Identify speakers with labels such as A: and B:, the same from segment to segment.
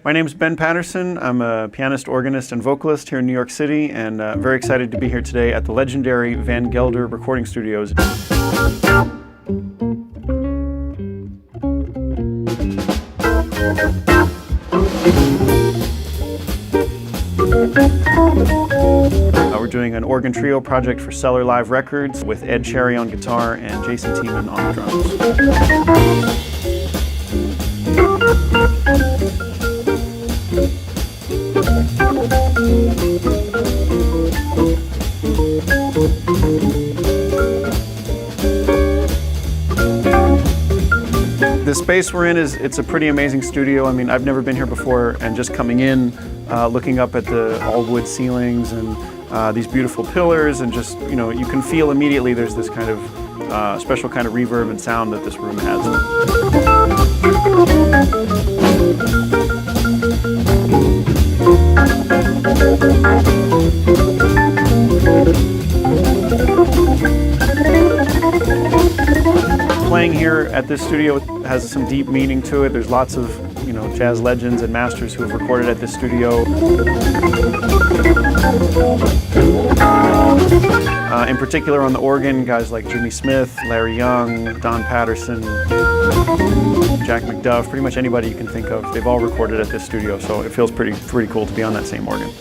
A: My name is Ben Paterson. I'm a pianist, organist, and vocalist here in New York City, and very excited to be here today at the legendary Van Gelder recording studios. We're doing an organ trio project for Cellar Live Records with Ed Cherry on guitar and Jason Tiemann on the drums. The space we're in it's a pretty amazing studio. I mean, I've never been here before, and just coming in, looking up at the all wood ceilings and these beautiful pillars, and just, you know, you can feel immediately there's this kind of special kind of reverb and sound that this room has. Playing here at this studio has some deep meaning to it. There's lots of, you know, jazz legends and masters who have recorded at this studio. In particular on the organ, guys like Jimmy Smith, Larry Young, Don Paterson, Jack McDuff, pretty much anybody you can think of. They've all recorded at this studio, so it feels pretty cool to be on that same organ.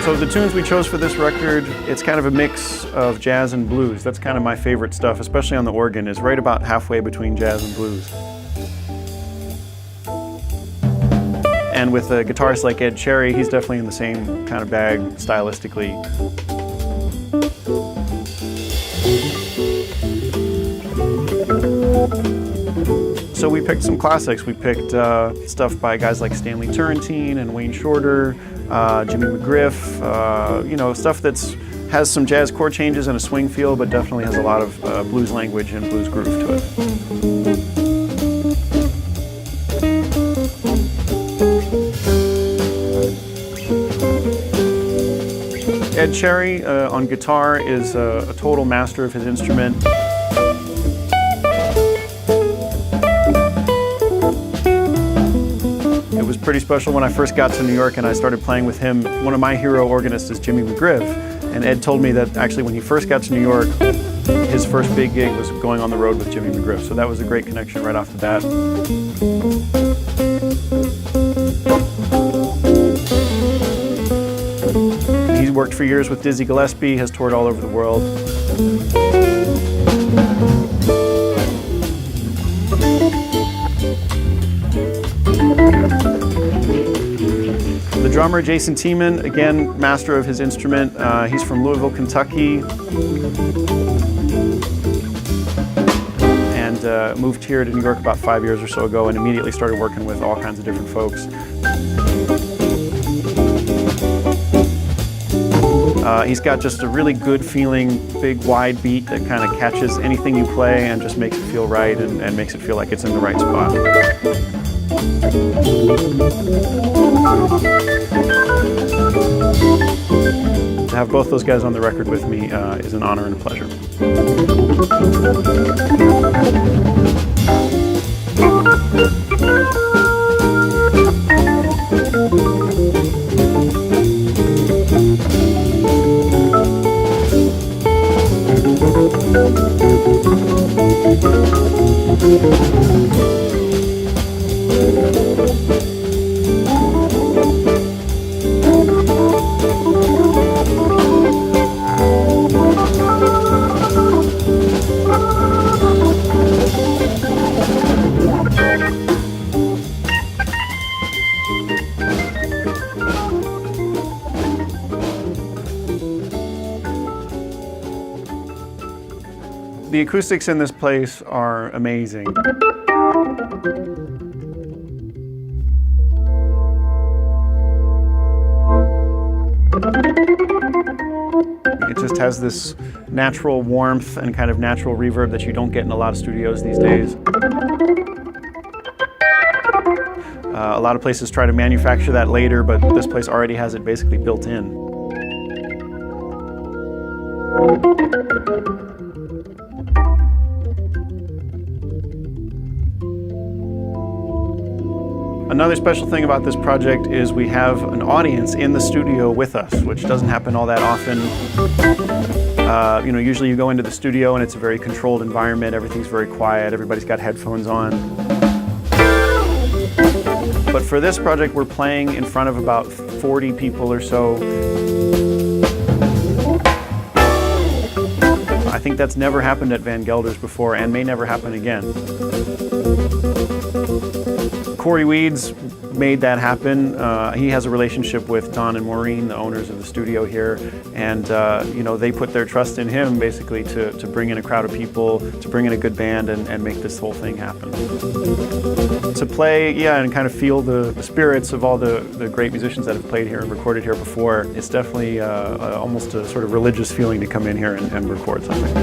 A: So the tunes we chose for this record, it's kind of a mix of jazz and blues. That's kind of my favorite stuff, especially on the organ, is right about halfway between jazz and blues. And with a guitarist like Ed Cherry, he's definitely in the same kind of bag stylistically. So we picked some classics. We picked stuff by guys like Stanley Turrentine and Wayne Shorter, Jimmy McGriff, you know, stuff that's has some jazz chord changes and a swing feel, but definitely has a lot of blues language and blues groove to it. Ed Cherry on guitar is a total master of his instrument. It was pretty special when I first got to New York and I started playing with him. One of my hero organists is Jimmy McGriff, and Ed told me that actually when he first got to New York, his first big gig was going on the road with Jimmy McGriff, so that was a great connection right off the bat. He's worked for years with Dizzy Gillespie, has toured all over the world. The drummer, Jason Tiemann, again, master of his instrument. He's from Louisville, Kentucky, and moved here to New York about 5 years or so ago and immediately started working with all kinds of different folks. He's got just a really good feeling, big wide beat that kind of catches anything you play and just makes it feel right and makes it feel like it's in the right spot. To have both those guys on the record with me is an honor and a pleasure. The acoustics in this place are amazing. It just has this natural warmth and kind of natural reverb that you don't get in a lot of studios these days. A lot of places try to manufacture that later, but this place already has it basically built in. Another special thing about this project is we have an audience in the studio with us, which doesn't happen all that often. Usually you go into the studio and it's a very controlled environment, everything's very quiet, everybody's got headphones on. But for this project, we're playing in front of about 40 people or so. I think that's never happened at Van Gelder's before and may never happen again. Corey Weeds made that happen. He has a relationship with Don and Maureen, the owners of the studio here, and they put their trust in him basically to bring in a crowd of people, to bring in a good band and make this whole thing happen. To play, and kind of feel the spirits of all the great musicians that have played here and recorded here before, it's definitely almost a sort of religious feeling to come in here and record something.